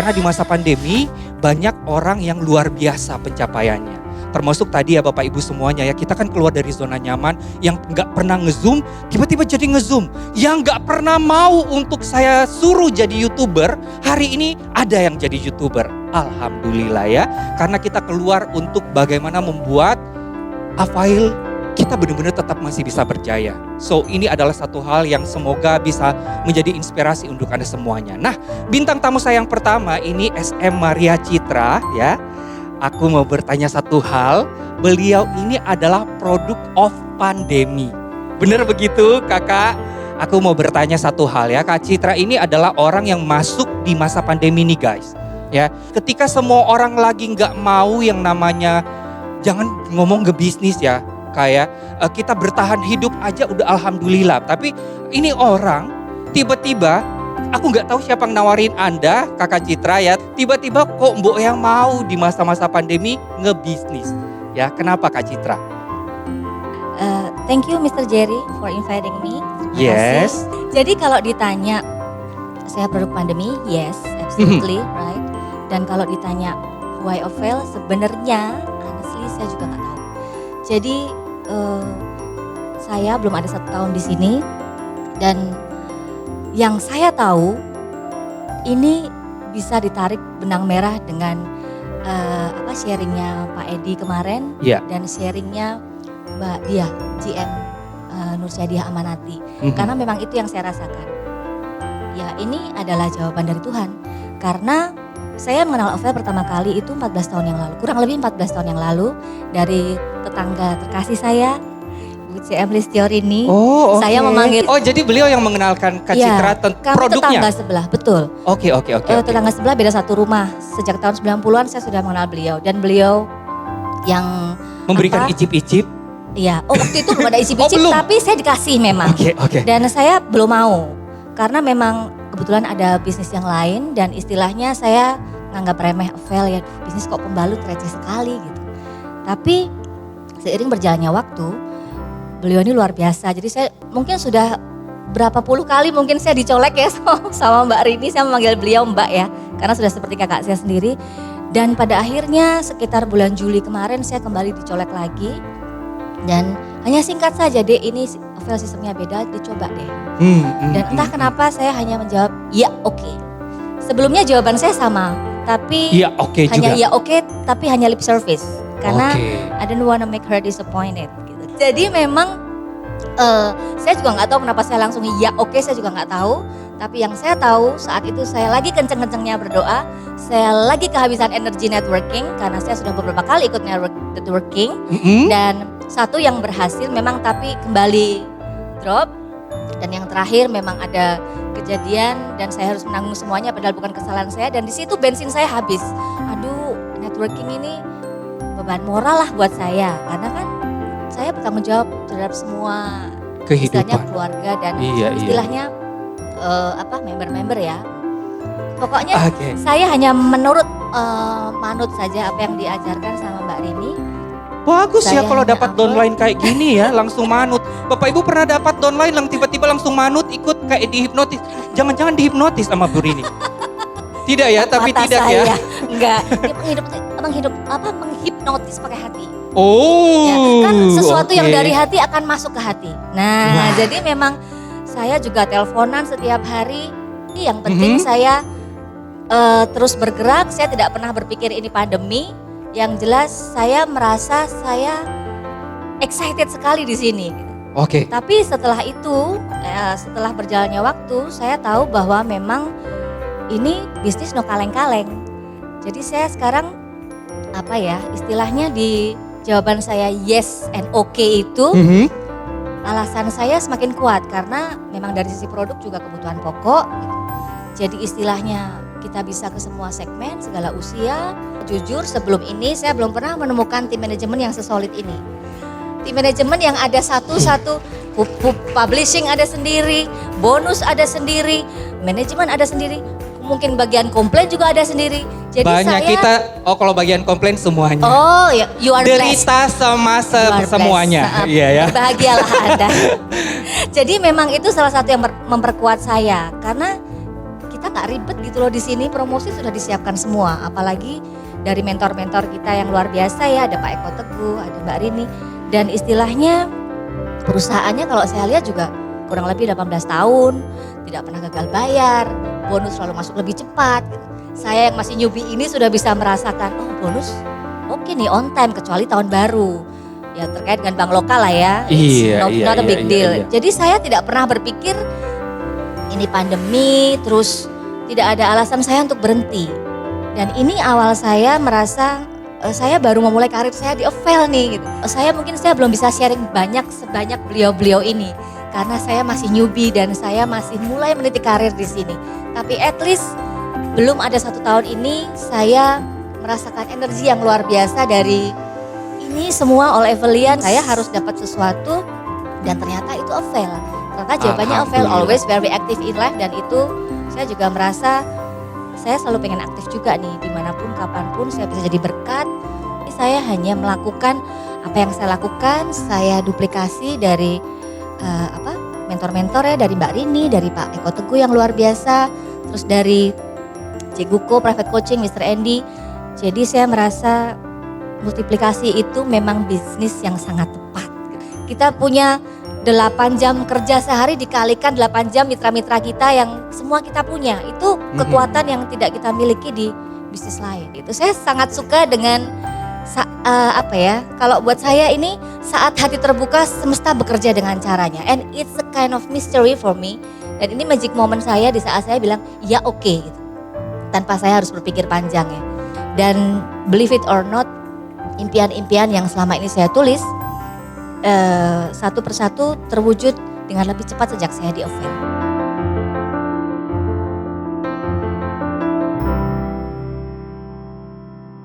Karena di masa pandemi banyak orang yang luar biasa pencapaiannya. Termasuk tadi ya Bapak Ibu semuanya ya, kita kan keluar dari zona nyaman. Yang gak pernah nge-zoom, tiba-tiba jadi nge-zoom. Yang gak pernah mau untuk saya suruh jadi YouTuber, hari ini ada yang jadi YouTuber. Alhamdulillah ya, karena kita keluar untuk bagaimana membuat Avail kita benar-benar tetap masih bisa berjaya. So ini adalah satu hal yang semoga bisa menjadi inspirasi untuk Anda semuanya. Nah, bintang tamu saya yang pertama ini SM Maria Citra ya. Aku mau bertanya satu hal, beliau ini adalah produk of pandemi. Benar begitu kakak? Aku mau bertanya satu hal ya, Kak Citra ini adalah orang yang masuk di masa pandemi nih guys. Ya, ketika semua orang lagi nggak mau yang namanya, jangan ngomong ke bisnis ya, kayak kita bertahan hidup aja udah alhamdulillah. Tapi ini orang tiba-tiba, aku nggak tahu siapa yang nawarin Anda, Kakak Citra ya. Tiba-tiba kok mbok yang mau di masa-masa pandemi ngebisnis. Ya, kenapa Kak Citra? Thank you Mr. Jerry for inviting me. Yes. Jadi kalau ditanya saya produk pandemi, yes, absolutely right. Dan kalau ditanya why Avail, sebenarnya honestly saya juga nggak tahu. Jadi saya belum ada 1 tahun di sini dan yang saya tahu ini bisa ditarik benang merah dengan sharingnya Pak Edi kemarin dan sharingnya Mbak Dia GM Nursyadiah Amanati. Karena memang itu yang saya rasakan. Ya ini adalah jawaban dari Tuhan. Karena saya mengenal Avail pertama kali itu 14 tahun yang lalu. Kurang lebih 14 tahun yang lalu dari tetangga terkasih saya, Bu CM Listiorini. Saya memanggil. Oh jadi beliau yang mengenalkan Kak Citra produknya? Tetangga sebelah, betul. Oke. Tetangga sebelah beda satu rumah. Sejak tahun 90-an saya sudah mengenal beliau. Dan beliau yang memberikan icip-icip. Iya, waktu itu belum ada icip-icip tapi saya dikasih memang. Oke. Dan saya belum mau. Karena memang kebetulan ada bisnis yang lain dan istilahnya saya nganggap remeh Avail ya, bisnis kok pembalut receh sekali gitu. Tapi seiring berjalannya waktu, beliau ini luar biasa. Jadi saya mungkin sudah berapa puluh kali mungkin saya dicolek ya sama Mbak Rini, saya memanggil beliau Mbak ya. Karena sudah seperti kakak saya sendiri. Dan pada akhirnya sekitar bulan Juli kemarin saya kembali dicolek lagi. Dan hanya singkat saja deh, ini Avail sistemnya beda, dicoba deh. Dan entah kenapa saya hanya menjawab ya oke. Sebelumnya jawaban saya sama, tapi ya oke hanya juga. ya oke, tapi hanya lip service. Karena I don't wanna make her disappointed. Gitu. Jadi memang saya juga nggak tahu kenapa saya langsung ya oke, saya juga nggak tahu. Tapi yang saya tahu saat itu saya lagi kenceng-kencengnya berdoa, saya lagi kehabisan energi networking karena saya sudah beberapa kali ikut networking dan satu yang berhasil memang tapi kembali drop dan yang terakhir memang ada kejadian dan saya harus menanggung semuanya padahal bukan kesalahan saya dan di situ bensin saya habis. Aduh, networking ini beban moral lah buat saya karena kan saya bertanggung jawab terhadap semua kehidupan keluarga dan istilahnya member-member ya. Pokoknya saya hanya manut saja apa yang diajarkan sama Mbak Rini. Bagus ya kalau dapat downline kayak gini ya, langsung manut. Bapak Ibu pernah dapat downline yang tiba-tiba langsung manut ikut kayak dihipnotis. Jangan-jangan dihipnotis sama Bu Rini. Tidak ya, tapi Mata tidak saya, ya. Enggak, menghipnotis pakai hati. Ya, kan sesuatu yang dari hati akan masuk ke hati. Nah, jadi memang saya juga teleponan setiap hari. Yang penting saya terus bergerak, saya tidak pernah berpikir ini pandemi. Yang jelas saya merasa saya excited sekali di sini. Tapi setelah itu, setelah berjalannya waktu, saya tahu bahwa memang ini bisnis no kaleng-kaleng. Jadi saya sekarang istilahnya di jawaban saya yes and okay itu, alasan saya semakin kuat karena memang dari sisi produk juga kebutuhan pokok. Jadi istilahnya kita bisa ke semua segmen, segala usia. Jujur sebelum ini saya belum pernah menemukan tim manajemen yang sesolid ini. Tim manajemen yang ada satu-satu, publishing ada sendiri, bonus ada sendiri, manajemen ada sendiri, mungkin bagian komplain juga ada sendiri. Jadi banyak kita, kalau bagian komplain semuanya. Oh ya, you are blessed. Derita sama semuanya. Iya ya. Bahagialah Anda. Jadi memang itu salah satu yang memperkuat saya karena kita nggak ribet gitu loh di sini, promosi sudah disiapkan semua. Apalagi dari mentor-mentor kita yang luar biasa ya, ada Pak Eko Teguh, ada Mbak Rini. Dan istilahnya perusahaannya kalau saya lihat juga kurang lebih 18 tahun, tidak pernah gagal bayar, bonus selalu masuk lebih cepat. Gitu. Saya yang masih newbie ini sudah bisa merasakan, oh bonus oke nih on time kecuali tahun baru. Ya terkait dengan bank lokal lah ya, not a big deal. Jadi saya tidak pernah berpikir ini pandemi terus tidak ada alasan saya untuk berhenti. Dan ini awal saya merasa saya baru memulai karir saya di Avail nih gitu. Saya belum bisa sharing sebanyak beliau-beliau ini karena saya masih newbie dan saya masih mulai meniti karir di sini. Tapi at least belum ada 1 tahun ini saya merasakan energi yang luar biasa dari ini semua all Availan. Saya harus dapat sesuatu dan ternyata itu Avail. Ternyata jawabannya Avail, always very active in life, dan itu saya juga merasa saya selalu pengen aktif juga nih, dimanapun kapanpun saya bisa jadi berkat. Ini saya hanya melakukan apa yang saya lakukan, saya duplikasi dari mentor-mentor ya, dari Mbak Rini, dari Pak Eko Teguh yang luar biasa, terus dari Ciguko, Private Coaching, Mr. Andy. Jadi saya merasa multiplikasi itu memang bisnis yang sangat tepat. Kita punya 8 jam kerja sehari dikalikan 8 jam mitra-mitra kita yang semua kita punya. Itu kekuatan yang tidak kita miliki di bisnis lain. Itu saya sangat suka dengan kalau buat saya ini saat hati terbuka semesta bekerja dengan caranya. And it's a kind of mystery for me. Dan ini magic moment saya di saat saya bilang ya oke gitu. Tanpa saya harus berpikir panjang ya. Dan believe it or not, impian-impian yang selama ini saya tulis satu persatu terwujud dengan lebih cepat sejak saya di Avail.